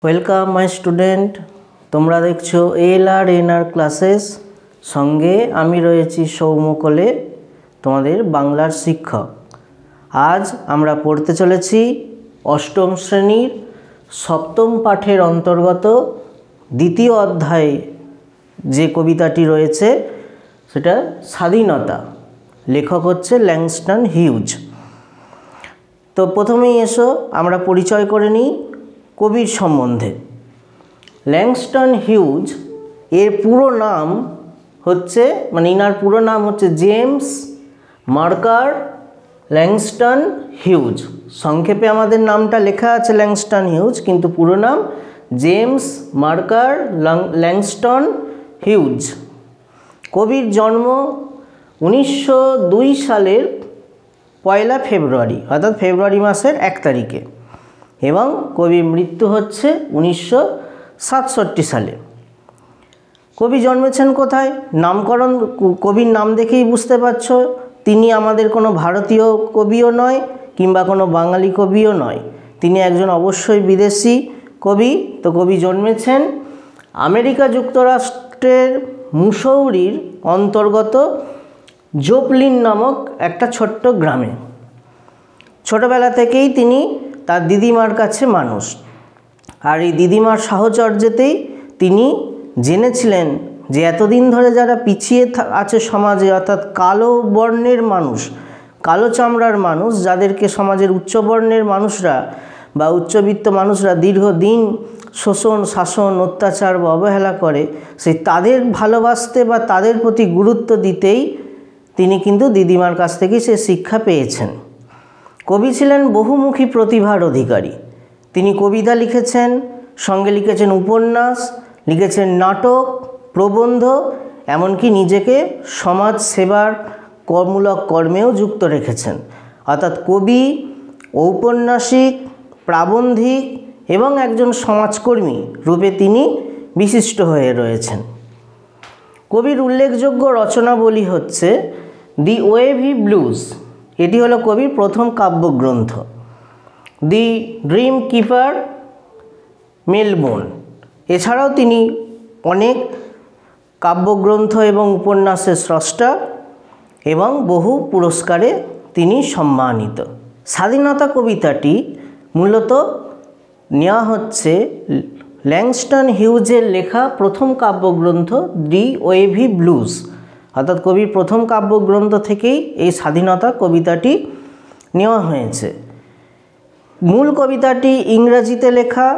Welcome my student. তোমরা দেখছো LR classes, সঙ্গে আমি রয়েছি সৌম্যকলে, তোমাদের বাংলার শিক্ষক। আজ আমরা পড়তে চলেছি অষ্টম শ্রেণীর সপ্তম পাঠের অন্তর্গত দ্বিতীয় অধ্যায়ে যে কবিতাটি রয়েছে সেটা স্বাধীনতা। লেখক হচ্ছে ল্যাংস্টন হিউজ। তো প্রথমেই এসো আমরা পরিচয় করে নিই কবির সম্বন্ধে। ল্যাংস্টন হিউজ এর পুরো নাম হচ্ছে ইনার পুরো নাম হচ্ছে জেমস মার্কার ল্যাংস্টন হিউজ। সংক্ষেপে আমাদের নামটা লেখা আছে ল্যাংস্টন হিউজ, কিন্তু পুরো নাম জেমস মার্কার ল্যাংস্টন হিউজ। কবির জন্ম 1902 সালের 1 ফেব্রুয়ারি, অর্থাৎ ফেব্রুয়ারি মাসের 1 তারিখে, এবং কবির মৃত্যু হচ্ছে 1967 সালে। কবি জন্মেছেন কোথায়? নামকরণ কবির নাম দেখেই বুঝতে পারছ তিনি আমাদের কোনো ভারতীয় কবিও নয় কিংবা কোনো বাঙালি কবিও নয়, তিনি একজন অবশ্যই বিদেশি কবি। তো কবি জন্মেছেন আমেরিকা যুক্তরাষ্ট্রের মুসৌরির অন্তর্গত জোপলিন নামক একটা ছোট্ট গ্রামে। ছোটবেলা থেকেই তিনি তার দিদিমার কাছে মানুষ, আর এই দিদিমার সাহচর্যেতেই তিনি জেনেছিলেন যে এতদিন ধরে যারা পিছিয়ে আছে সমাজে, অর্থাৎ কালো বর্ণের মানুষ, কালো চামড়ার মানুষ, যাদেরকে সমাজের উচ্চবর্ণের মানুষরা বা উচ্চবিত্ত মানুষরা দীর্ঘদিন শোষণ, শাসন, অত্যাচার বা অবহেলা করে, সেই তাদের ভালোবাসতে বা তাদের প্রতি গুরুত্ব দিতেই তিনি কিন্তু দিদিমার কাছ থেকেই সে শিক্ষা পেয়েছেন। কবি ছিলেন বহুমুখী প্রতিভার অধিকারী। তিনি কবিতা লিখেছেন, সঙ্গে লিখেছেন উপন্যাস, লিখেছেন নাটক, প্রবন্ধ, এমনকি নিজেকে সমাজ সেবার মূলক কর্মেও যুক্ত রেখেছেন। অর্থাৎ কবি, ঔপন্যাসিক, প্রাবন্ধিক এবং একজন সমাজকর্মী রূপে তিনি বিশিষ্ট হয়ে রয়েছেন। কবির উল্লেখযোগ্য রচনাবলী হচ্ছে দি ওয়েভি ব্লুজ, এটি হলো কবির প্রথম কাব্যগ্রন্থ। দি ড্রিম কিপার, মেলবোর্ন, এছাড়াও তিনি অনেক কাব্যগ্রন্থ এবং উপন্যাসের স্রষ্টা এবং বহু পুরস্কারে তিনি সম্মানিত। স্বাধীনতা কবিতাটি মূলত নেওয়া হচ্ছে ল্যাংস্টন হিউজের লেখা প্রথম কাব্যগ্রন্থ দি ওয়েভি ব্লুজ, অর্থাৎ কবির প্রথম কাব্যগ্রন্থ থেকেই এই স্বাধীনতা কবিতাটি নেওয়া হয়েছে। মূল কবিতাটি ইংরাজিতে লেখা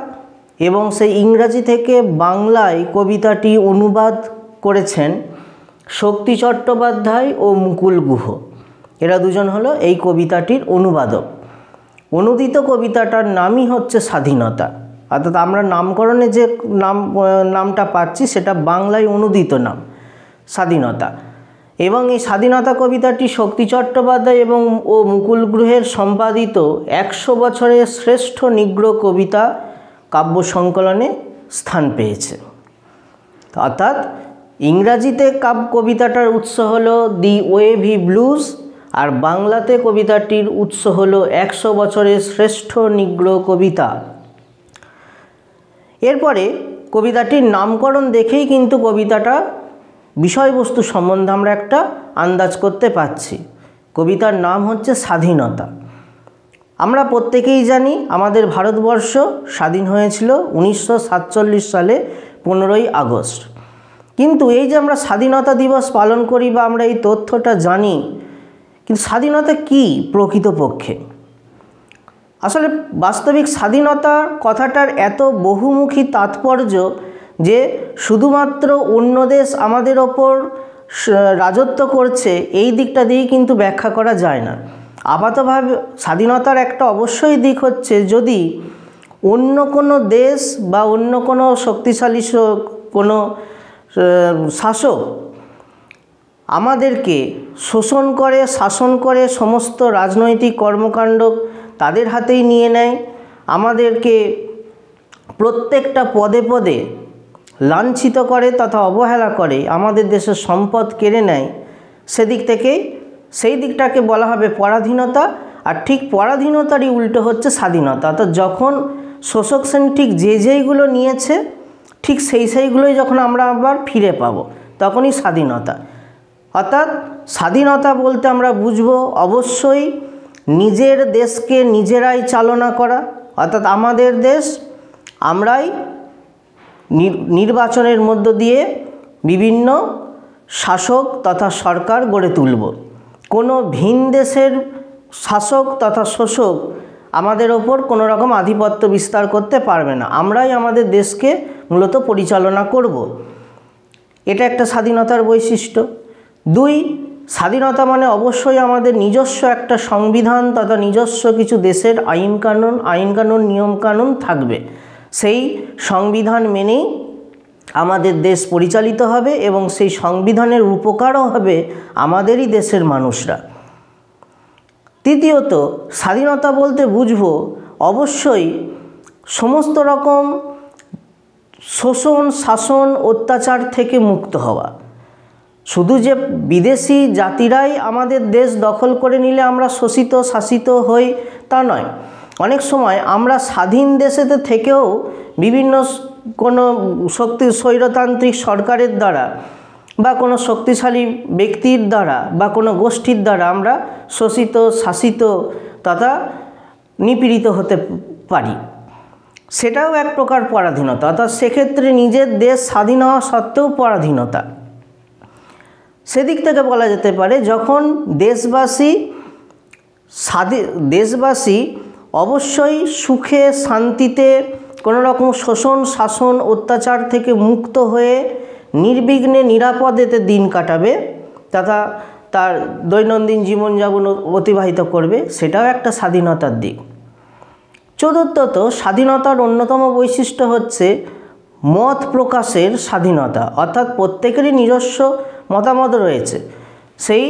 এবং সেই ইংরাজি থেকে বাংলায় কবিতাটি অনুবাদ করেছেন শক্তি চট্টোপাধ্যায় ও মুকুল গুহ। এরা দুজন হলো এই কবিতাটির অনুবাদক। অনুদিত কবিতাটার নামই হচ্ছে স্বাধীনতা, অর্থাৎ আমরা নামকরণে যে নামটা পাচ্ছি সেটা বাংলায় অনুদিত নাম স্বাধীনতা। এবং এই স্বাধীনতা কবিতাটি শক্তি চট্টোপাধ্যায় এবং মুকুল গুহের সম্পাদিত 100 বছরের শ্রেষ্ঠ নিগ্র কবিতা কাব্য সংকলনে স্থান পেয়েছে। অর্থাৎ ইংরাজিতে কবিতাটার উৎস হলো দি ওয়েভি ব্লুজ, আর বাংলাতে কবিতাটির উৎস হলো 100 বছরের শ্রেষ্ঠ নিগ্র কবিতা। এরপরে কবিতাটির নামকরণ দেখেই কিন্তু কবিতাটা বিষয়বস্তু সম্বন্ধে আমরা একটা আন্দাজ করতে পারছি। কবিতার নাম হচ্ছে স্বাধীনতা। আমরা প্রত্যেকেই জানি আমাদের ভারতবর্ষ স্বাধীন হয়েছিল 1947 সালে 15ই আগস্ট। কিন্তু এই যে আমরা স্বাধীনতা দিবস পালন করি বা আমরা এই তথ্যটা জানি, কিন্তু স্বাধীনতা কি প্রকৃতপক্ষে? আসলে বাস্তবিক স্বাধীনতা কথাটার এত বহুমুখী তাৎপর্য যে শুধুমাত্র অন্য দেশ আমাদের ওপর রাজত্ব করছে এই দিকটা দিয়েই কিন্তু ব্যাখ্যা করা যায় না। আপাতভাবে স্বাধীনতার একটা অবশ্যই দিক হচ্ছে যদি অন্য কোনো দেশ বা অন্য কোনো শক্তিশালী কোনো শাসক আমাদেরকে শোষণ করে, শাসন করে, সমস্ত রাজনৈতিক কর্মকাণ্ড তাদের হাতেই নিয়ে নেয়, আমাদেরকে প্রত্যেকটা পদে পদে লাঞ্ছিত করে তথা অবহেলা করে, আমাদের দেশের সম্পদ কেড়ে নেয়, সেই দিকটাকে বলা হবে পরাধীনতা। আর ঠিক পরাধীনতারই উল্টো হচ্ছে স্বাধীনতা। অর্থাৎ যখন শোষক শ্রেণী ঠিক যেইগুলো নিয়েছে ঠিক সেইগুলোই যখন আমরা আবার ফিরে পাবো তখনই স্বাধীনতা। অর্থাৎ স্বাধীনতা বলতে আমরা বুঝবো অবশ্যই নিজের দেশকে নিজেরাই চালনা করা, অর্থাৎ আমাদের দেশ আমরাই নির্বাচনের মধ্য দিয়ে বিভিন্ন শাসক তথা সরকার গড়ে তুলব। কোনো ভিন দেশের শাসক তথা শোষক আমাদের ওপর কোনো রকম আধিপত্য বিস্তার করতে পারবে না, আমরাই আমাদের দেশকে মূলত পরিচালনা করব। এটা একটা স্বাধীনতার বৈশিষ্ট্য। 2, স্বাধীনতা মানে অবশ্যই আমাদের নিজস্ব একটা সংবিধান তথা নিজস্ব কিছু দেশের আইনকানুন নিয়মকানুন থাকবে, সেই সংবিধান মেনেই আমাদের দেশ পরিচালিত হবে এবং সেই সংবিধানের উপকারও হবে আমাদেরই দেশের মানুষরা। তৃতীয়ত, স্বাধীনতা বলতে বুঝবো অবশ্যই সমস্ত রকম শোষণ শাসন অত্যাচার থেকে মুক্ত হওয়া। শুধু যে বিদেশি জাতিরাই আমাদের দেশ দখল করে নিলে আমরা শোষিত শাসিত হই তা নয়, অনেক সময় আমরা স্বাধীন দেশেতে থেকেও বিভিন্ন কোনো স্বৈরতান্ত্রিক সরকারের দ্বারা বা কোনো শক্তিশালী ব্যক্তির দ্বারা বা কোনো গোষ্ঠীর দ্বারা আমরা শোষিত শাসিত তথা নিপীড়িত হতে পারি, সেটাও এক প্রকার পরাধীনতা। অর্থাৎ সেক্ষেত্রে নিজের দেশ স্বাধীন হওয়া সত্ত্বেও পরাধীনতা। সেদিক থেকে বলা যেতে পারে যখন দেশবাসী অবশ্যই সুখে শান্তিতে কোনো রকম শোষণ শাসন অত্যাচার থেকে মুক্ত হয়ে নির্বিঘ্নে নিরাপদেতে দিন কাটাবে তথা তার দৈনন্দিন জীবনযাপন অতিবাহিত করবে, সেটাও একটা স্বাধীনতার দিক। চতুর্থত, স্বাধীনতার অন্যতম বৈশিষ্ট্য হচ্ছে মত প্রকাশের স্বাধীনতা। অর্থাৎ প্রত্যেকেরই নিজস্ব মতামত রয়েছে, সেই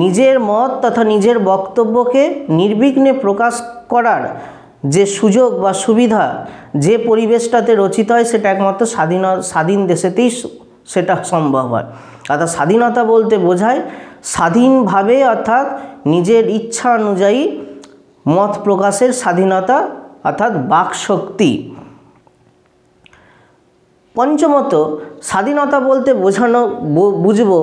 নিজের মত তথা নিজের বক্তব্যকে নির্বিঘ্নে প্রকাশ করার যে সুযোগ বা সুবিধা যে পরিবেশটাতে রচিত হয় সেটা একমাত্র স্বাধীন দেশেতেই সেটা সম্ভব হয়। অর্থাৎ স্বাধীনতা বলতে বোঝায় স্বাধীনভাবে অর্থাৎ নিজের ইচ্ছা অনুযায়ী মত প্রকাশের স্বাধীনতা অর্থাৎ বাকশক্তি। পঞ্চমত, স্বাধীনতা বলতে বুঝবো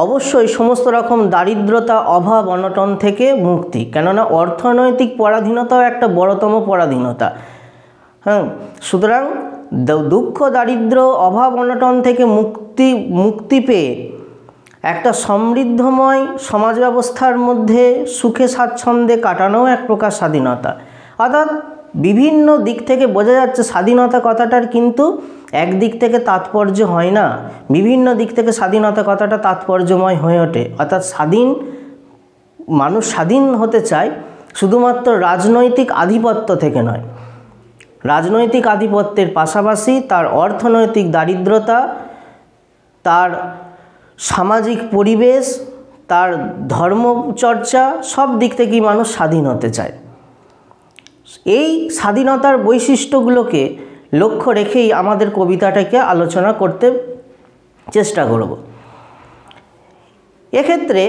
অবশ্যই সমস্ত রকম দারিদ্রতা অভাব অনটন থেকে মুক্তি, কেননা অর্থনৈতিক পরাধীনতাও একটা বড়তম পরাধীনতা। সুতরাং দুঃখ দারিদ্র অভাব অনটন থেকে মুক্তি পেয়ে একটা সমৃদ্ধময় সমাজ ব্যবস্থার মধ্যে সুখে স্বাচ্ছন্দ্যে কাটানোও এক প্রকার স্বাধীনতা। অর্থাৎ বিভিন্ন দিক থেকে বোঝা যাচ্ছে স্বাধীনতা কথাটার কিন্তু একদিক থেকে তাৎপর্য হয় না, বিভিন্ন দিক থেকে স্বাধীনতা কথাটা তাৎপর্যময় হয়ে ওঠে। অর্থাৎ মানুষ স্বাধীন হতে চায় শুধুমাত্র রাজনৈতিক আধিপত্য থেকে নয়, রাজনৈতিক আধিপত্যের পাশাপাশি তার অর্থনৈতিক দারিদ্রতা, তার সামাজিক পরিবেশ, তার ধর্মচর্চা সব দিক থেকেই মানুষ স্বাধীন হতে চায়। এই স্বাধীনতার বৈশিষ্ট্যগুলোকে লক্ষ্য রেখেই আমাদের কবিতাটাকে আলোচনা করতে চেষ্টা করব। এক্ষেত্রে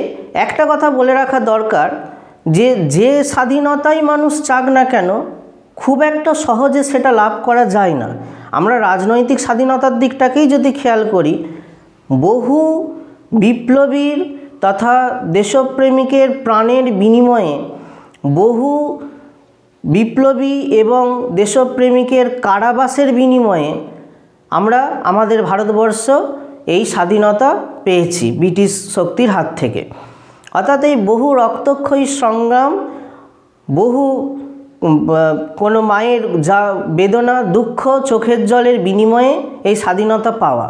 একটা কথা বলে রাখা দরকার যে স্বাধীনতাই মানুষ চাক না কেন খুব একটা সহজে সেটা লাভ করা যায় না। আমরা রাজনৈতিক স্বাধীনতার দিকটাকেই যদি খেয়াল করি, বহু বিপ্লবীর তথা দেশপ্রেমিকের প্রাণের বিনিময়ে, বহু বিপ্লবী এবং দেশপ্রেমিকের কারাবাসের বিনিময়ে আমরা আমাদের ভারতবর্ষ এই স্বাধীনতা পেয়েছি ব্রিটিশ শক্তির হাত থেকে। অর্থাৎ এই বহু রক্তক্ষয়ী সংগ্রাম, বহু কোনো মায়ের যা বেদনা দুঃখ চোখের জলের বিনিময়ে এই স্বাধীনতা পাওয়া।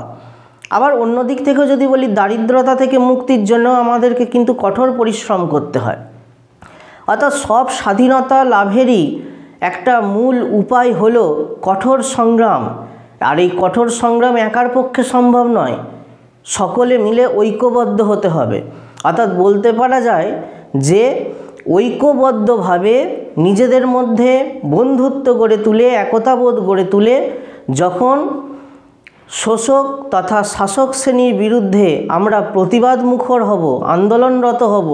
আবার অন্য দিক থেকেও যদি বলি, দারিদ্রতা থেকে মুক্তির জন্য আমাদেরকে কিন্তু কঠোর পরিশ্রম করতে হয়। অর্থাৎ সব স্বাধীনতা লাভেরই একটা মূল উপায় হলো কঠোর সংগ্রাম। আর এই কঠোর সংগ্রাম একার পক্ষে সম্ভব নয়, সকলে মিলে ঐক্যবদ্ধ হতে হবে। অর্থাৎ বলতে পারা যায় যে ঐক্যবদ্ধভাবে নিজেদের মধ্যে বন্ধুত্ব গড়ে তুলে, একতাবোধ গড়ে তুলে যখন শোষক তথা শাসক শ্রেণীর বিরুদ্ধে আমরা প্রতিবাদ মুখর হব, আন্দোলনরত হব,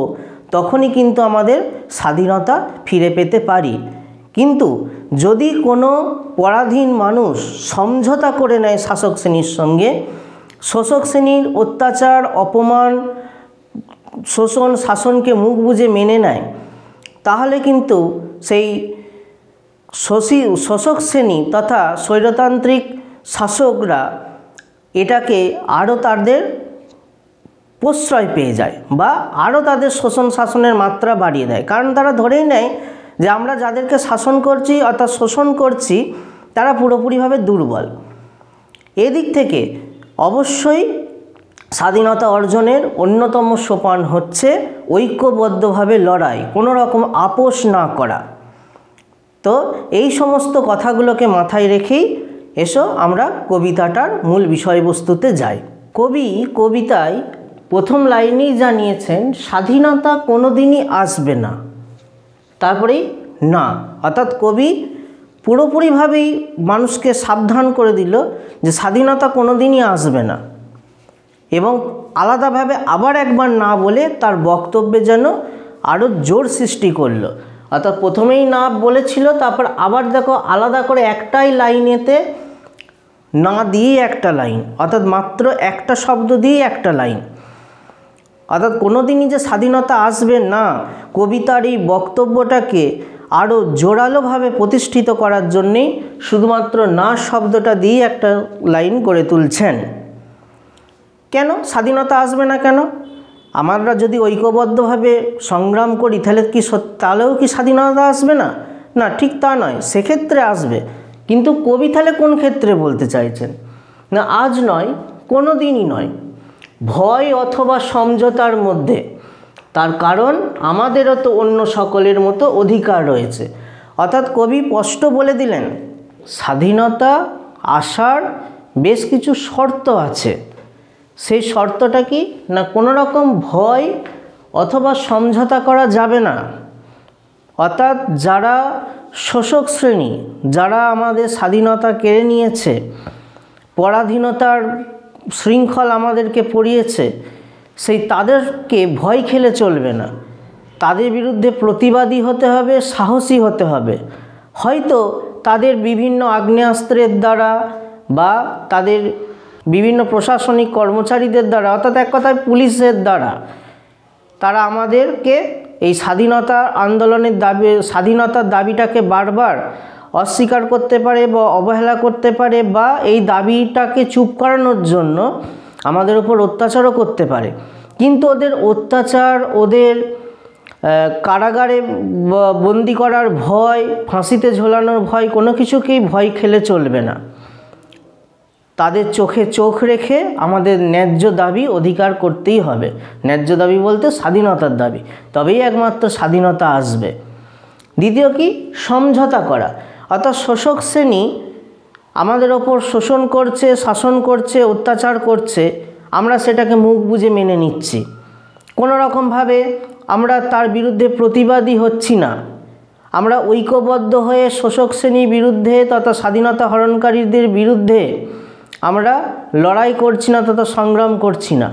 তখনই কিন্তু আমাদের স্বাধীনতা ফিরে পেতে পারি। কিন্তু যদি কোনো পরাধীন মানুষ সমঝোতা করে নেয় শাসক শ্রেণীর সঙ্গে, শোষক শ্রেণীর অত্যাচার, অপমান, শোষণ, শাসনকে মুখ বুজে মেনে নেয়, তাহলে কিন্তু সেই শোষক শ্রেণী তথা স্বৈরতান্ত্রিক শাসকরা এটাকে আরও তাদের প্রশ্রয় পেয়ে যায় বা আরও তাদের শোষণ শাসনের মাত্রা বাড়িয়ে দেয়। কারণ তারা ধরেই নেয় যে আমরা যাদেরকে শাসন করছি অর্থাৎ শোষণ করছি তারা পুরোপুরিভাবে দুর্বল। এদিক থেকে অবশ্যই স্বাধীনতা অর্জনের অন্যতম সোপান হচ্ছে ঐক্যবদ্ধভাবে লড়াই, কোনো রকম আপোষ না করা। তো এই সমস্ত কথাগুলোকে মাথায় রেখেই এসো আমরা কবিতাটার মূল বিষয়বস্তুতে যাই। কবি কবিতায় প্রথম লাইনেই জানিয়েছেন স্বাধীনতা কোনোদিনই আসবে না, তারপরেই না, অর্থাৎ কবি পুরোপুরিভাবেই মানুষকে সাবধান করে দিল যে স্বাধীনতা কোনোদিনই আসবে না, এবং আলাদাভাবে আবার একবার না বলে তার বক্তব্যে যেন আরও জোর সৃষ্টি করলো। অর্থাৎ প্রথমেই না বলেছিল, তারপর আবার দেখো আলাদা করে একটাই লাইনেতে না দিয়ে একটা লাইন, অর্থাৎ মাত্র একটা শব্দ দিয়ে একটা লাইন। অর্থাৎ কোনোদিনই যে স্বাধীনতা আসবে না, কবিতার এই বক্তব্যটাকে আরও জোরালোভাবে প্রতিষ্ঠিত করার জন্যেই শুধুমাত্র না শব্দটা দিয়ে একটা লাইন করে তুলছেন। কেন স্বাধীনতা আসবে না কেন? আমরা যদি ঐক্যবদ্ধভাবে সংগ্রাম করি তাহলেও কি স্বাধীনতা আসবে না? না, ঠিক তা নয়, সেক্ষেত্রে আসবে। কিন্তু কবি তাহলে কোন ক্ষেত্রে বলতে চাইছেন? না, আজ নয়, কোনো দিনই নয়, ভয় অথবা সমঝোতার মধ্যে। তার কারণ আমাদেরও তো অন্য সকলের মতো অধিকার রয়েছে। অর্থাৎ কবি স্পষ্ট বলে দিলেন স্বাধীনতা আসার বেশ কিছু শর্ত আছে। সেই শর্তটা কি না, কোনো রকম ভয় অথবা সমঝোতা করা যাবে না। অর্থাৎ যারা শোষক শ্রেণী, যারা আমাদের স্বাধীনতা কেড়ে নিয়েছে, পরাধীনতার শৃঙ্খল আমাদেরকে পরিয়েছে, সেই তাদেরকে ভয় খেলে চলবে না। তাদের বিরুদ্ধে প্রতিবাদী হতে হবে, সাহসী হতে হবে। হয়তো তাদের বিভিন্ন আগ্নেয়াস্ত্রের দ্বারা বা তাদের বিভিন্ন প্রশাসনিক কর্মচারীদের দ্বারা, অর্থাৎ এক কথায় পুলিশের দ্বারা, তারা আমাদেরকে এই স্বাধীনতা আন্দোলনের স্বাধীনতার দাবিটাকে বারবার অস্বীকার করতে পারে বা অবহেলা করতে পারে, বা এই দাবিটাকে চুপ করানোর জন্য আমাদের উপর অত্যাচারও করতে পারে। কিন্তু ওদের অত্যাচার, ওদের কারাগারে বন্দি করার ভয়, ফাঁসিতে ঝোলানোর ভয়, কোনো কিছুকেই ভয় খেলে চলবে না। তাদের চোখে চোখ রেখে আমাদের ন্যায্য দাবি অধিকার করতেই হবে। ন্যায্য দাবি বলতে স্বাধীনতার দাবি, তবেই একমাত্র স্বাধীনতা আসবে। দ্বিতীয় কি, সমঝোতা করা। অর্থাৎ শোষক শ্রেণী আমাদের ওপর শোষণ করছে, শাসন করছে, অত্যাচার করছে, আমরা সেটাকে মুখ বুজে মেনে নিচ্ছি। কোনো রকমভাবে আমরা তার বিরুদ্ধে প্রতিবাদী হচ্ছি না। আমরা ঐক্যবদ্ধ হয়ে শোষক শ্রেণীর বিরুদ্ধে তথা স্বাধীনতা হরণকারীদের বিরুদ্ধে আমরা লড়াই করছি না তথা সংগ্রাম করছি না।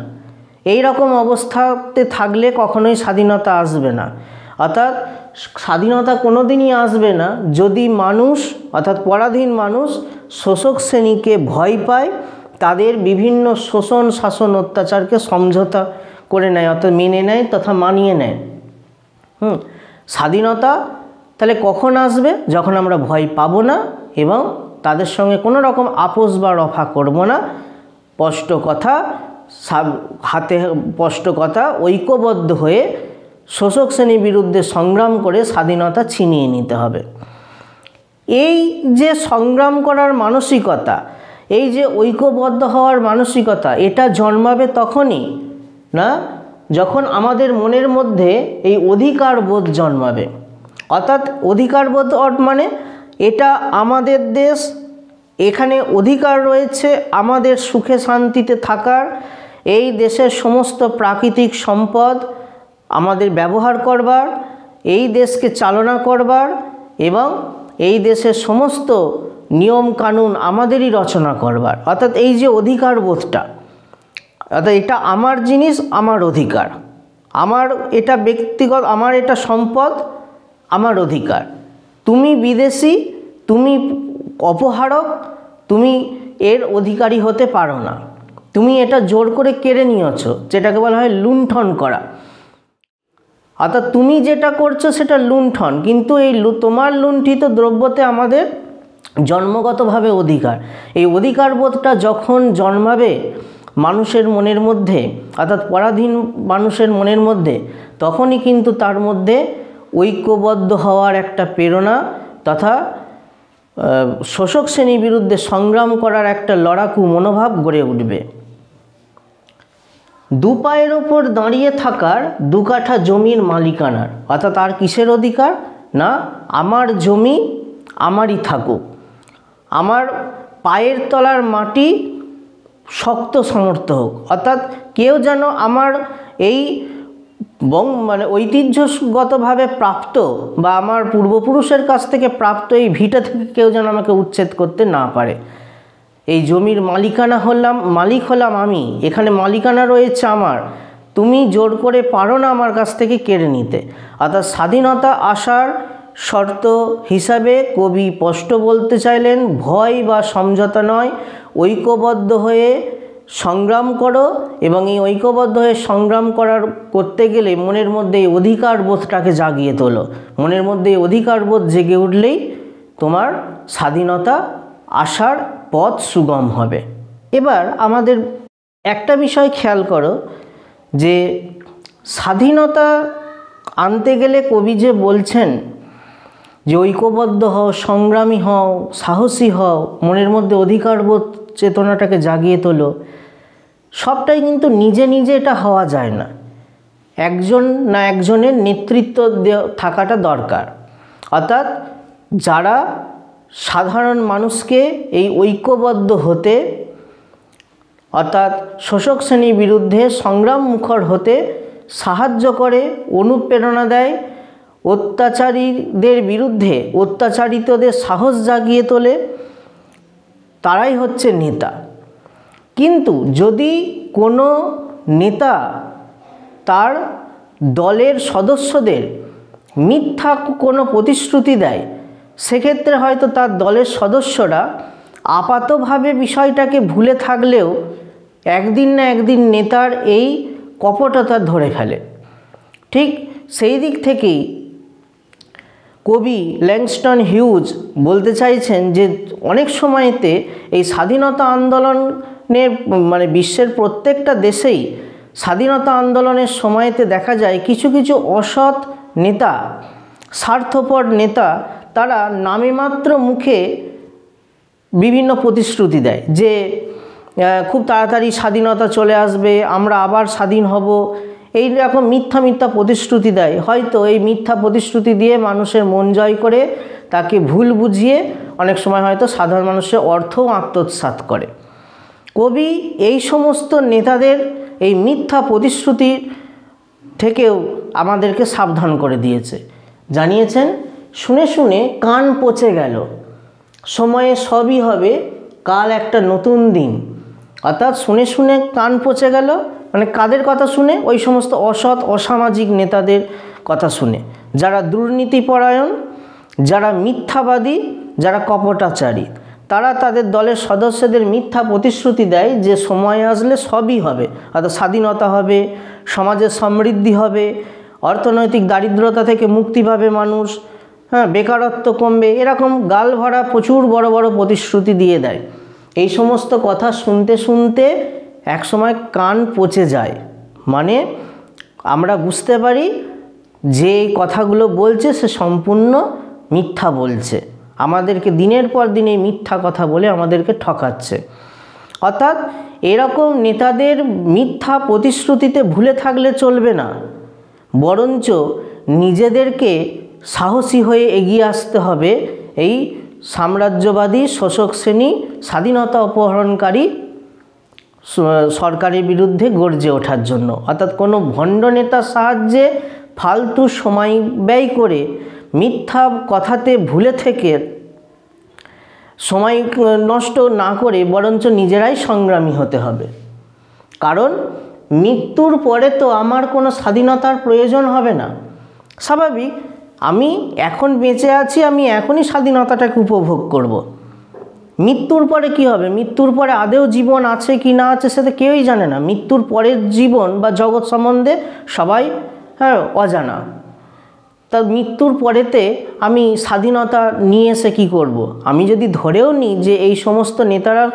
এই রকম অবস্থাতে থাকলে কখনোই স্বাধীনতা আসবে না। অর্থাৎ স্বাধীনতা কোনো দিনই আসবে না যদি মানুষ, অর্থাৎ পরাধীন মানুষ শোষক শ্রেণীকে ভয় পায়, তাদের বিভিন্ন শোষণ, শাসন, অত্যাচারকে সমঝোতা করে নেয়, অর্থাৎ মেনে নেয় তথা মানিয়ে নেয়। স্বাধীনতা তাহলে কখন আসবে? যখন আমরা ভয় পাবো না এবং তাদের সঙ্গে কোনো রকম আপোষ বা রফা করব না। স্পষ্ট কথা, হাতে স্পষ্ট কথা, ঐক্যবদ্ধ হয়ে শোষক শ্রেণীর বিরুদ্ধে সংগ্রাম করে স্বাধীনতা ছিনিয়ে নিতে হবে। এই যে সংগ্রাম করার মানসিকতা, এই যে ঐক্যবদ্ধ হওয়ার মানসিকতা, এটা জন্মাবে তখনই না যখন আমাদের মনের মধ্যে এই অধিকার বোধ জন্মাবে। অর্থাৎ অধিকার বোধ মানে এটা আমাদের দেশ, এখানে অধিকার রয়েছে আমাদের সুখে শান্তিতে থাকার, এই দেশের সমস্ত প্রাকৃতিক সম্পদ আমাদের ব্যবহার করবার, এই দেশকে চালনা করবার এবং এই দেশের সমস্ত নিয়ম কানুন আমাদেরই রচনা করবার। অর্থাৎ এই যে অধিকার বোধটা, অর্থাৎ এটা আমার জিনিস, আমার অধিকার, আমার এটা ব্যক্তিগত, আমার এটা সম্পদ, আমার অধিকার। তুমি বিদেশি, তুমি অপহারক, তুমি এর অধিকারী হতে পারো না, তুমি এটা জোর করে কেড়ে নিয়েছো, যেটাকে বলা হয় লুণ্ঠন করা। অর্থাৎ তুমি যেটা করছো সেটা লুণ্ঠন, কিন্তু এই তোমার লুণ্ঠিত দ্রব্যতে আমাদের জন্মগতভাবে অধিকার। এই অধিকারবোধটা যখন জন্মাবে মানুষের মনের মধ্যে, অর্থাৎ পরাধীন মানুষের মনের মধ্যে, তখনই কিন্তু তার মধ্যে ঐক্যবদ্ধ হওয়ার একটা প্রেরণা তথা শোষক শ্রেণীর বিরুদ্ধে সংগ্রাম করার একটা লড়াকু মনোভাব গড়ে উঠবে। দু পায়ের ওপর দাঁড়িয়ে থাকার 2 কাঠা জমির মালিকানার, অর্থাৎ আর কিসের অধিকার? না, আমার জমি আমারই থাকুক, আমার পায়ের তলার মাটি শক্ত সমর্থ হোক, অর্থাৎ কেউ যেন আমার এই মানে ঐতিহ্যগতভাবে প্রাপ্ত বা আমার পূর্বপুরুষের কাছ থেকে প্রাপ্ত এই ভিটা থেকে কেউ যেন আমাকে উচ্ছেদ করতে না পারে। এই জমির মালিক হলাম আমি, এখানে মালিকানা রয়েছে আমার, তুমি জোর করে পারো না আমার কাছ থেকে কেড়ে নিতে। অর্থাৎ স্বাধীনতা আসার শর্ত হিসাবে কবি স্পষ্ট বলতে চাইলেন, ভয় বা সমঝোতা নয়, ঐক্যবদ্ধ হয়ে সংগ্রাম করো, এবং এই ঐক্যবদ্ধ হয়ে সংগ্রাম করতে গেলে মনের মধ্যে এই অধিকার বোধটাকে জাগিয়ে তোলো। মনের মধ্যে এই অধিকার বোধ জেগে উঠলেই তোমার স্বাধীনতা আসার পথ সুগম হবে। এবার আমাদের একটা বিষয় খেয়াল করো যে স্বাধীনতা আনতে গেলে কবি যে বলছেন যে ঐক্যবদ্ধ হও, সংগ্রামী হও, সাহসী হও, মনের মধ্যে অধিকারবোধ চেতনাটাকে জাগিয়ে তোলো, সবটাই কিন্তু নিজে নিজে এটা হওয়া যায় না, একজন না একজনের নেতৃত্ব থাকাটা দরকার। অর্থাৎ যারা সাধারণ মানুষকে এই ঐক্যবদ্ধ হতে, অর্থাৎ শোষক শ্রেণীর বিরুদ্ধে সংগ্রাম মুখর হতে সাহায্য করে, অনুপ্রেরণা দেয়, অত্যাচারীদের বিরুদ্ধে অত্যাচারিতদের সাহস জাগিয়ে তোলে, তারাই হচ্ছে নেতা। কিন্তু যদি কোনো নেতা তার দলের সদস্যদের মিথ্যা কোনো প্রতিশ্রুতি দেয়, সেক্ষেত্রে হয়তো তার দলের সদস্যরা আপাতভাবে বিষয়টাকে ভুলে থাকলেও একদিন না একদিন নেতার এই কপটতা ধরে ফেলে। ঠিক সেই দিক থেকেই কবি ল্যাংস্টন হিউজ বলতে চাইছেন যে অনেক সময়তে এই স্বাধীনতা আন্দোলনের মানে বিশ্বের প্রত্যেকটা দেশেই স্বাধীনতা আন্দোলনের সময়তে দেখা যায় কিছু কিছু অসৎ নেতা, স্বার্থপর নেতা, তারা নামে মাত্র মুখে বিভিন্ন প্রতিশ্রুতি দেয় যে খুব তাড়াতাড়ি স্বাধীনতা চলে আসবে, আমরা আবার স্বাধীন হব, এই রকম মিথ্যা মিথ্যা প্রতিশ্রুতি দেয়। হয়তো এই মিথ্যা প্রতিশ্রুতি দিয়ে মানুষের মন জয় করে তাকে ভুল বুঝিয়ে অনেক সময় হয়তো সাধারণ মানুষের অর্থও আত্মসাৎ করে। কবি এই সমস্ত নেতাদের এই মিথ্যা প্রতিশ্রুতি থেকেও আমাদেরকে সাবধান করে দিয়েছে, জানিয়েছেন শুনে শুনে কান পচে গেল, সময়ে সবই হবে, কাল একটা নতুন দিন। অর্থাৎ শুনে শুনে কান পচে গেল মানে কাদের কথা শুনে? ওই সমস্ত অসৎ অসামাজিক নেতাদের কথা শুনে, যারা দুর্নীতিপরায়ণ, যারা মিথ্যাবাদী, যারা কপটাচারী। তারা তাদের দলের সদস্যদের মিথ্যা প্রতিশ্রুতি দেয় যে সময় আসলে সবই হবে, অর্থাৎ স্বাধীনতা হবে, সমাজের সমৃদ্ধি হবে, অর্থনৈতিক দারিদ্রতা থেকে মুক্তি পাবে মানুষ, বেকারত্ব কমবে, এরকম গাল ভরা প্রচুর বড় বড় প্রতিশ্রুতি দিয়ে দেয়। এই সমস্ত কথা শুনতে শুনতে একসময় কান পচে যায়, মানে আমরা বুঝতে পারি যে এই কথাগুলো বলছে সে সম্পূর্ণ মিথ্যা বলছে, আমাদেরকে দিনের পর দিন এই মিথ্যা কথা বলে আমাদেরকে ঠকাচ্ছে। অর্থাৎ এরকম নেতাদের মিথ্যা প্রতিশ্রুতিতে ভুলে থাকলে চলবে না, বরঞ্চ নিজেদেরকে সাহসী হয়ে এগিয়ে আসতে হবে এই সাম্রাজ্যবাদী শোষক শ্রেণী স্বাধীনতা অপহরণকারী সরকারের বিরুদ্ধে গর্জে ওঠার জন্য। অর্থাৎ কোনো ভণ্ড নেতার সাহায্যে ফালতু সময় ব্যয় করে মিথ্যা কথাতে ভুলে থেকে সময় নষ্ট না করে বরঞ্চ নিজেরাই সংগ্রামী হতে হবে। কারণ মৃত্যুর পরে তো আমার কোনো স্বাধীনতার প্রয়োজন হবে না। স্বাভাবিক, আমি এখন বেঁচে আছি, আমি এখনই স্বাধীনতাটাকে উপভোগ করব। মৃত্যুর পরে কি হবে, মৃত্যুর পরে আদৌ জীবন আছে কি না আছে সেটা কেউই জানে না। মৃত্যুর পরের জীবন বা জগৎ সম্বন্ধে সবাই অজানা। তা মৃত্যুর পরেতে আমি স্বাধীনতা নিয়ে এসে কী করব। আমি যদি ধরেও নিই যে এই সমস্ত নেতারা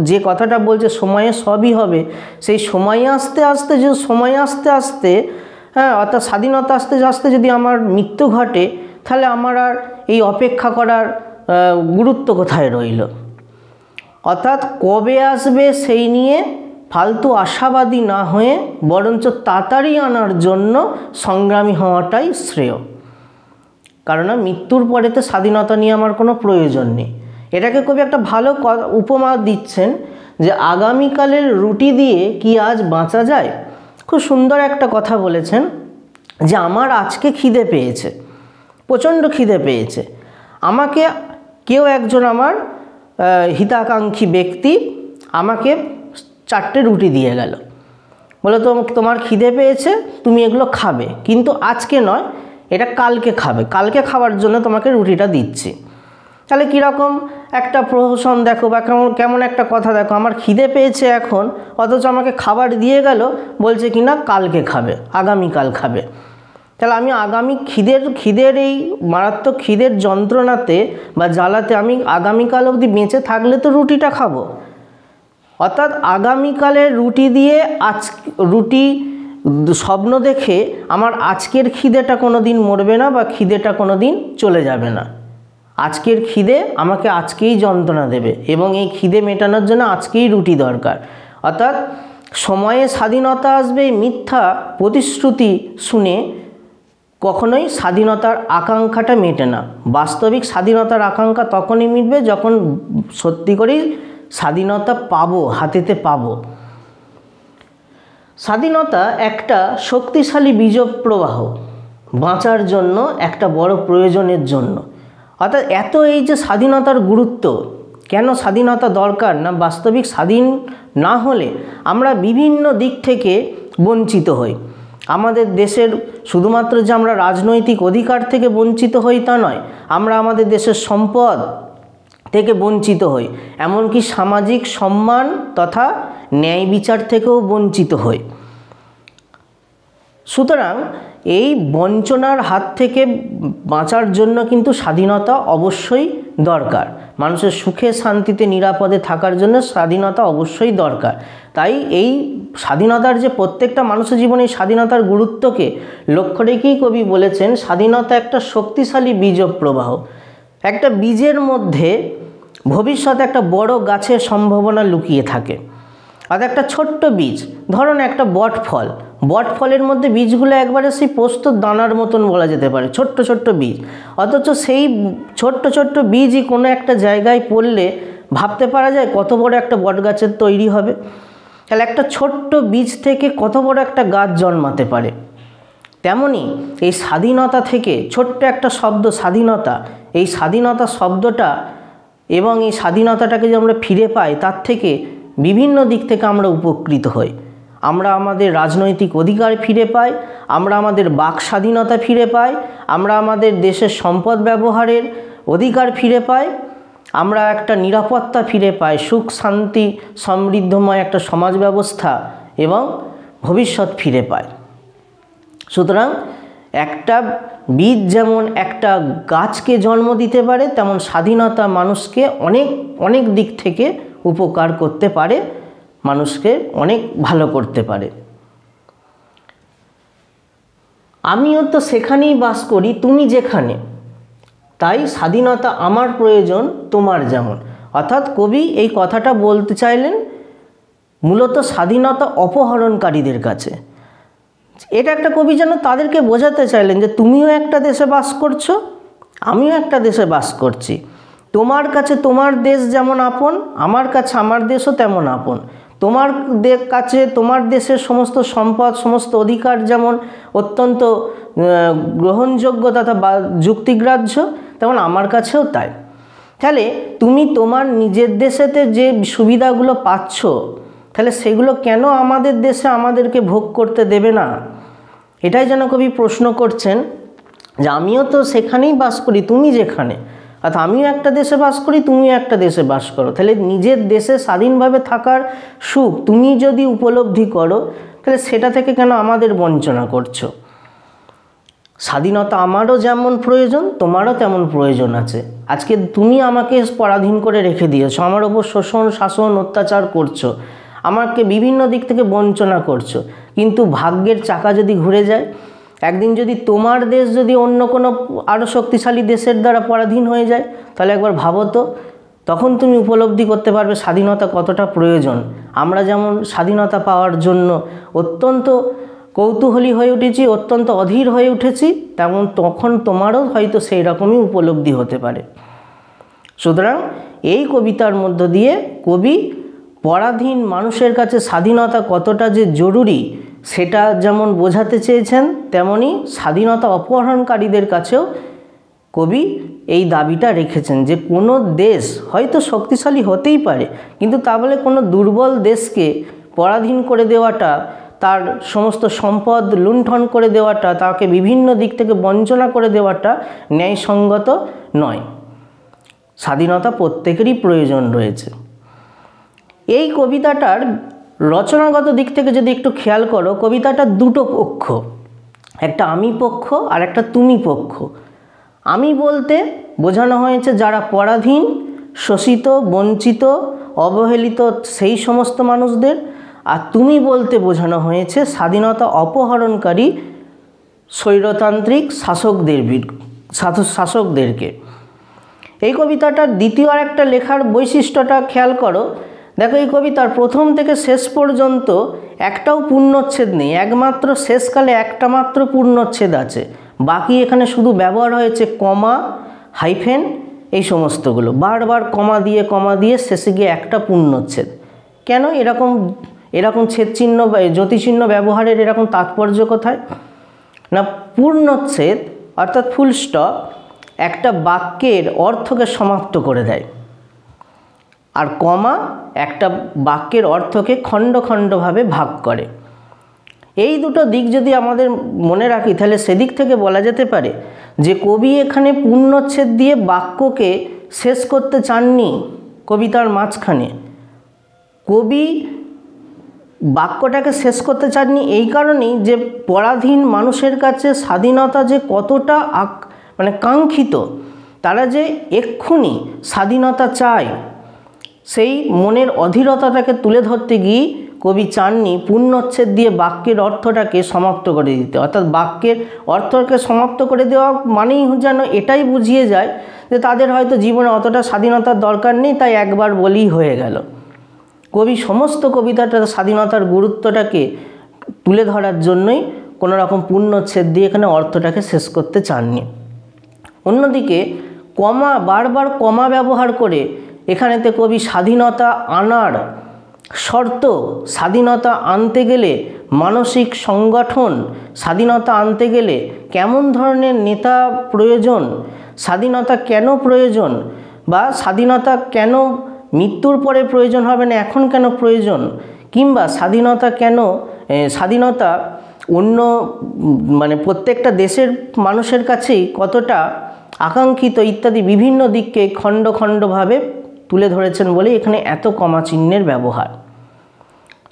যে কথাটা বলছে সময়ে সবই হবে, সেই সময় আসতে আসতে অর্থাৎ স্বাধীনতা আসতে আসতে যদি আমার মৃত্যু ঘটে, তাহলে আমার আর এই অপেক্ষা করার গুরুত্ব কোথায় রইল। অর্থাৎ কবে আসবে সেই নিয়ে ফালতু আশাবাদী না হয়ে বরঞ্চ তাড়াতাড়ি আনার জন্য সংগ্রামী হওয়াটাই শ্রেয়। কারণ মৃত্যুর পরেতে স্বাধীনতা নিয়ে আমার কোনো প্রয়োজন নেই। এটাকে কবি একটা ভালো উপমা দিচ্ছেন যে আগামীকালের রুটি দিয়ে কি আজ বাঁচা যায়। খুব সুন্দর একটা কথা বলেছেন যে আমার আজকে খিদে পেয়েছে, প্রচণ্ড খিদে পেয়েছে, আমাকে কেউ একজন আমার হিতাকাঙ্ক্ষী ব্যক্তি আমাকে 4টে রুটি দিয়ে গেল, বলে তোমার খিদে পেয়েছে, তুমি এগুলো খাবে, কিন্তু আজকে নয়, এটা কালকে খাবে, কালকে খাওয়ার জন্য তোমাকে রুটিটা দিচ্ছি। তাহলে কীরকম একটা প্রহসন দেখো, বা কেমন একটা কথা দেখো, আমার খিদে পেয়েছে এখন, অথচ আমাকে খাবার দিয়ে গেল, বলছে কি না কালকে খাবে, আগামীকাল খাবে। তাহলে আমি আগামী খিদের এই মারাত্মক খিদের যন্ত্রণাতে বা জ্বালাতে আমি আগামীকাল অবধি বেঁচে থাকলে তো রুটিটা খাবো। অর্থাৎ আগামীকালের রুটি দিয়ে রুটি স্বপ্ন দেখে আমার আজকের খিদেটা কোনো দিন মরবে না, বা খিদেটা কোনো দিন চলে যাবে না। আজকের খিদে আমাকে আজকেই যন্ত্রণা দেবে, এবং এই খিদে মেটানোর জন্য আজকেই রুটি দরকার। অর্থাৎ সময়ে স্বাধীনতা আসবে মিথ্যা প্রতিশ্রুতি শুনে কখনোই স্বাধীনতার আকাঙ্ক্ষাটা মেটে না। বাস্তবিক স্বাধীনতার আকাঙ্ক্ষা তখনই মিটবে যখন সত্যি করেই স্বাধীনতা পাবো, হাতেতে পাবো। স্বাধীনতা একটা শক্তিশালী বীজ প্রবাহ, বাঁচার জন্য একটা বড় প্রয়োজনের জন্য। অর্থাৎ এই যে স্বাধীনতার গুরুত্ব, কেন স্বাধীনতা দরকার না, বাস্তবিক স্বাধীন না হলে আমরা বিভিন্ন দিক থেকে বঞ্চিত হই। আমাদের দেশের শুধুমাত্র যে আমরা রাজনৈতিক অধিকার থেকে বঞ্চিত হই তা নয়, আমরা আমাদের দেশের সম্পদ থেকে বঞ্চিত হই, এমনকি সামাজিক সম্মান তথা ন্যায় বিচার থেকেও বঞ্চিত হই। সুতরাং এই বঞ্চনার হাত থেকে বাঁচার জন্য কিন্তু স্বাধীনতা অবশ্যই দরকার। মানুষের সুখে শান্তিতে নিরাপদে থাকার জন্য স্বাধীনতা অবশ্যই দরকার। তাই এই স্বাধীনতার যে প্রত্যেকটা মানুষের জীবনে এই স্বাধীনতার গুরুত্বকে লক্ষ্য রেখেই কবি বলেছেন স্বাধীনতা একটা শক্তিশালী বীজ প্রবাহ। একটা বীজের মধ্যে ভবিষ্যতে একটা বড় গাছের সম্ভাবনা লুকিয়ে থাকে। আর একটা ছোট্ট বীজ, ধরুন একটা বটফল, বটফলের মধ্যে বীজগুলো একবারে সেই পোস্তর দানার মতন বলা যেতে পারে, ছোট্ট ছোট্ট বীজ। অথচ সেই ছোট্ট ছোট্ট বীজই কোনো একটা জায়গায় পড়লে ভাবতে পারা যায় কত বড় একটা বট গাছের তৈরি হবে। তাহলে একটা ছোট্ট বীজ থেকে কত বড় একটা গাছ জন্মাতে পারে। তেমনি এই স্বাধীনতা থেকে ছোট্ট একটা শব্দ স্বাধীনতা, এই স্বাধীনতা শব্দটা এবং এই স্বাধীনতাটাকে যে আমরা ফিরে পাই, তার থেকে বিভিন্ন দিক থেকে আমরা উপকৃত হই। আমরা আমাদের রাজনৈতিক অধিকার ফিরে পাই, আমরা আমাদের বাক স্বাধীনতা ফিরে পাই, আমরা আমাদের দেশের সম্পদ ব্যবহারের অধিকার ফিরে পাই, আমরা একটা নিরাপত্তা ফিরে পাই, সুখ শান্তি সমৃদ্ধময় একটা সমাজ ব্যবস্থা এবং ভবিষ্যৎ ফিরে পাই। সুতরাং একটা বীজ যেমন একটা গাছকে জন্ম দিতে পারে, তেমন স্বাধীনতা মানুষকে অনেক অনেক দিক থেকে উপকার করতে পারে, মানুষকে অনেক ভালো করতে পারে। আমিও তো সেখানেই বাস করি তুমি যেখানে, তাই স্বাধীনতা আমার প্রয়োজন তোমার যেমন। অর্থাৎ কবি এই কথাটা বলতে চাইলেন মূলত স্বাধীনতা অপহরণকারীদের কাছে। এটা একটা কবি যেন তাদেরকে বোঝাতে চাইলেন যে তুমিও একটা দেশে বাস করছো, আমিও একটা দেশে বাস করছি। তোমার কাছে তোমার দেশ যেমন আপন, আমার কাছে আমার দেশও তেমন আপন। তোমার কাছে তোমার দেশের সমস্ত সম্পদ সমস্ত অধিকার যেমন অত্যন্ত গ্রহণযোগ্য তথা যুক্তিগ্রাহ্য, তেমন আমার কাছেও তাই। তাহলে তুমি তোমার নিজের দেশেতে যে সুবিধাগুলো পাচ্ছ, তাহলে সেগুলো কেন আমাদের দেশে আমাদেরকে ভোগ করতে দেবে না? এটাই যেন কবি প্রশ্ন করছেন যে আমিও তো সেখানেই বাস করি তুমি যেখানে, অর্থাৎ আমিও একটা দেশে বাস করি তুমিও একটা দেশে বাস করো। তাহলে নিজের দেশে স্বাধীনভাবে থাকার সুখ তুমি যদি উপলব্ধি করো, তাহলে সেটা থেকে কেন আমাদের বঞ্চনা করছো? স্বাধীনতা আমারও যেমন প্রয়োজন তোমারও তেমন প্রয়োজন আছে। আজকে তুমি আমাকে পরাধীন করে রেখে দিয়েছো, আমার ওপর শোষণ শাসন অত্যাচার করছো, আমাকে বিভিন্ন দিক থেকে বঞ্চনা করছো, কিন্তু ভাগ্যের চাকা যদি ঘুরে যায়, একদিন যদি তোমার দেশ যদি অন্য কোনো আরও শক্তিশালী দেশের দ্বারা পরাধীন হয়ে যায়, তাহলে একবার ভাবো তো, তখন তুমি উপলব্ধি করতে পারবে স্বাধীনতা কতটা প্রয়োজন। আমরা যেমন স্বাধীনতা পাওয়ার জন্য অত্যন্ত কৌতূহলী হয়ে উঠেছি, অত্যন্ত অধীর হয়ে উঠেছি, তেমন তখন তোমারও হয়তো সেই রকমই উপলব্ধি হতে পারে। সুতরাং এই কবিতার মধ্য দিয়ে কবি পরাধীন মানুষের কাছে স্বাধীনতা কতটা যে জরুরি সেটা যেমন বোঝাতে চেয়েছেন, তেমনি স্বাধীনতা অপহরণকারীদের কাছেও কবি এই দাবিটা রেখেছেন যে কোনো দেশ হয়তো শক্তিশালী হতেই পারে, কিন্তু তা বলে কোনো দুর্বল দেশকে পরাধীন করে দেওয়াটা, তার সমস্ত সম্পদ লুণ্ঠন করে দেওয়াটা, তাকে বিভিন্ন দিক থেকে বঞ্চনা করে দেওয়াটা ন্যায়সঙ্গত নয়। স্বাধীনতা প্রত্যেকেরই প্রয়োজন রয়েছে। এই কবিতাটার রচনাগত দিক থেকে যদি একটু খেয়াল করো, কবিতাটার দুটো পক্ষ, একটা আমি পক্ষ আর একটা তুমি পক্ষ। আমি বলতে বোঝানো হয়েছে যারা পরাধীন, শোষিত, বঞ্চিত, অবহেলিত সেই সমস্ত মানুষদের, আর তুমি বলতে বোঝানো হয়েছে স্বাধীনতা অপহরণকারী স্বৈরতান্ত্রিক শাসকদেরকে। এই কবিতাটার দ্বিতীয় আর একটা লেখার বৈশিষ্ট্যটা খেয়াল করো। দেখো, এই কবিতার প্রথম থেকে শেষ পর্যন্ত একটাও পূর্ণচ্ছেদ নেই, একমাত্র শেষকালে একটা মাত্র পূর্ণচ্ছেদ আছে, বাকি এখানে শুধু ব্যবহার হয়েছে কমা, হাইফেন, এই সমস্তগুলো বারবার কমা দিয়ে শেষে গিয়ে একটা পূর্ণচ্ছেদ। কেন এরকম ছেদচিহ্ন বা জ্যোতিচিহ্ন ব্যবহারের এরকম তাৎপর্য কোথায়? না, পূর্ণচ্ছেদ অর্থাৎ ফুল স্টপ একটা বাক্যের অর্থকে সমাপ্ত করে দেয়, আর কমা একটা বাক্যের অর্থকে খণ্ড খণ্ডভাবে ভাগ করে। এই দুটো দিক যদি আমাদের মনে রাখি, তাহলে সেদিক থেকে বলা যেতে পারে যে কবি এখানে পূর্ণচ্ছেদ দিয়ে বাক্যকে শেষ করতে চাননি। কবিতার মাঝখানে কবি বাক্যটাকে শেষ করতে চাননি এই কারণেই যে পরাধীন মানুষের কাছে স্বাধীনতা যে কতটা কাঙ্ক্ষিত, তারা যে এক্ষুনি স্বাধীনতা চায়, সেই মনের অধীরতাটাকে তুলে ধরতে গিয়ে কবি চাননি পূর্ণচ্ছেদ দিয়ে বাক্যের অর্থটাকে সমাপ্ত করে দিতে। অর্থাৎ বাক্যের অর্থকে সমাপ্ত করে দেওয়া মানেই যেন এটাই বুঝিয়ে যায় যে তাদের হয়তো জীবনে অতটা স্বাধীনতার দরকার নেই, তাই একবার বলেই হয়ে গেল। কবি সমস্ত কবিতাটা স্বাধীনতার গুরুত্বটাকে তুলে ধরার জন্যই কোনো রকম পূর্ণচ্ছেদ দিয়ে এখানে অর্থটাকে শেষ করতে চাননি। অন্যদিকে বারবার কমা ব্যবহার করে এখানেতে কবি স্বাধীনতা আনার শর্ত, স্বাধীনতা আনতে গেলে মানসিক সংগঠন, স্বাধীনতা আনতে গেলে কেমন ধরনের নেতা প্রয়োজন, স্বাধীনতা কেন প্রয়োজন, বা স্বাধীনতা কেন মৃত্যুর পরে প্রয়োজন হবে না, এখন কেন প্রয়োজন, কিংবা স্বাধীনতা অন্য প্রত্যেকটা দেশের মানুষের কাছেই কতটা আকাঙ্ক্ষিত ইত্যাদি বিভিন্ন দিককে খণ্ড খণ্ডভাবে তুলে ধরেছেন বলে এখানে এত কমা চিহ্নের ব্যবহার।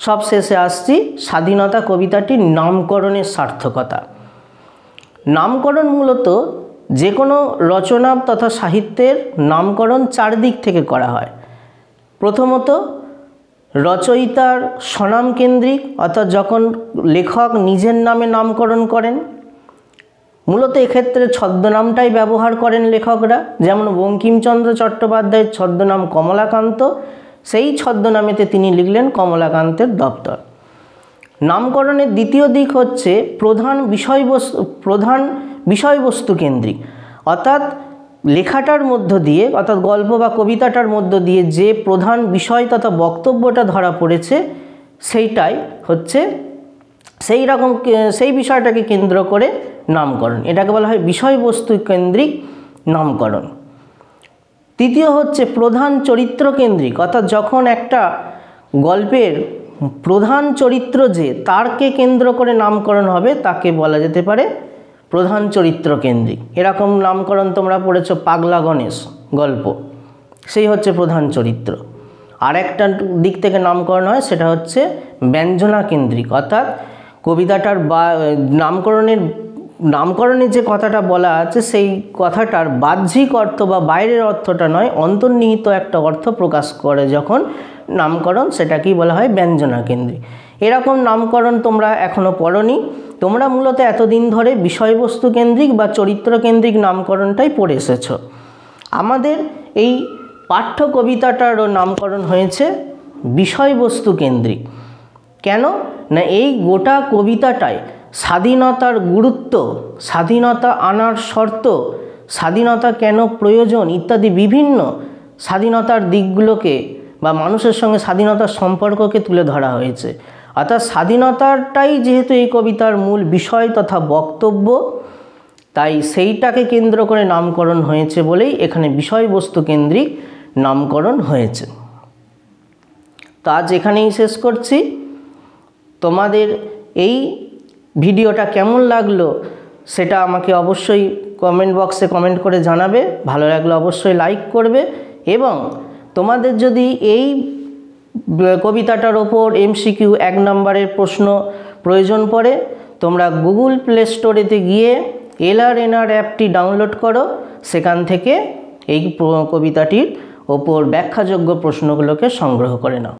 সব শেষে আসছি স্বাধীনতা কবিতাটির নামকরণের সার্থকতা। নামকরণ মূলত যে কোনো রচনা তথা সাহিত্যের নামকরণ চারদিক থেকে করা হয়। প্রথমত রচয়িতার স্বনাম কেন্দ্রিক, অর্থাৎ যখন লেখক নিজের নামে নামকরণ করেন, মূলত এক্ষেত্রে ছদ্মনামটাই ব্যবহার করেন লেখকরা। যেমন বঙ্কিমচন্দ্র চট্টোপাধ্যায়ের ছদ্মনাম কমলাকান্ত, সেই ছদ্মনামেতে তিনি লিখলেন কমলাকান্তের দপ্তর। নামকরণের দ্বিতীয় দিক হচ্ছে প্রধান বিষয়বস্তু কেন্দ্রিক, অর্থাৎ লেখাটার মধ্য দিয়ে, অর্থাৎ গল্প বা কবিতাটার মধ্য দিয়ে যে প্রধান বিষয় তথা বক্তব্যটা ধরা পড়েছে সেইটাই হচ্ছে সেই বিষয়টাকে কেন্দ্র করে নামকরণ, এটাকে বলা হয় বিষয়বস্তু কেন্দ্রিক নামকরণ। তৃতীয় হচ্ছে প্রধান চরিত্র কেন্দ্রিক, অর্থাৎ যখন একটা গল্পের প্রধান চরিত্র যে তারকে কেন্দ্র করে নামকরণ হবে তাকে বলা যেতে পারে প্রধান চরিত্র কেন্দ্রিক। এরকম নামকরণ তোমরা পড়েছো পাগলা গণেশ গল্প, সেই হচ্ছে প্রধান চরিত্র। আর একটা দিক থেকে নামকরণ হয় সেটা হচ্ছে ব্যঞ্জনা কেন্দ্রিক, অর্থাৎ কবিতাটার নামকরণে যে কথাটা বলা আছে সেই কথাটার বাহ্যিক অর্থ বা বাইরের অর্থটা নয়, অন্তর্নিহিত একটা অর্থ প্রকাশ করে যখন নামকরণ, সেটাকেই বলা হয় ব্যঞ্জনা কেন্দ্রিক। এরকম নামকরণ তোমরা এখনও পড়োনি, তোমরা মূলত এতদিন ধরে বিষয়বস্তু কেন্দ্রিক বা চরিত্র কেন্দ্রিক নামকরণটাই পড়ে এসেছো। আমাদের এই পাঠ্য কবিতাটারও নামকরণ হয়েছে বিষয়বস্তু কেন্দ্রিক। কেন না, এই গোটা কবিতাটায় স্বাধীনতার গুরুত্ব, স্বাধীনতা আনার শর্ত, স্বাধীনতা কেন প্রয়োজন ইত্যাদি বিভিন্ন স্বাধীনতার দিকগুলোকে বা মানুষের সঙ্গে স্বাধীনতার সম্পর্ককে তুলে ধরা হয়েছে। অর্থাৎ স্বাধীনতাটাই যেহেতু এই কবিতার মূল বিষয় তথা বক্তব্য, তাই সেইটাকে কেন্দ্র করে নামকরণ হয়েছে বলেই এখানে বিষয়বস্তু কেন্দ্রিক নামকরণ হয়েছে। তো আজ এখানেই শেষ করছি। তোমাদের এই ভিডিওটা কেমন লাগলো সেটা আমাকে অবশ্যই কমেন্ট বক্সে কমেন্ট করে জানাবে। ভালো লাগলে অবশ্যই লাইক করবে, এবং তোমাদের যদি এই কবিতাটার ওপর MCQ 1 নম্বরের প্রশ্ন প্রয়োজন পড়ে, তোমরা গুগল প্লে স্টোরেতে গিয়ে LRNR অ্যাপটি ডাউনলোড করো, সেখান থেকে এই কবিতাটির ওপর ব্যাখ্যাযোগ্য প্রশ্নগুলোকে সংগ্রহ করে নাও।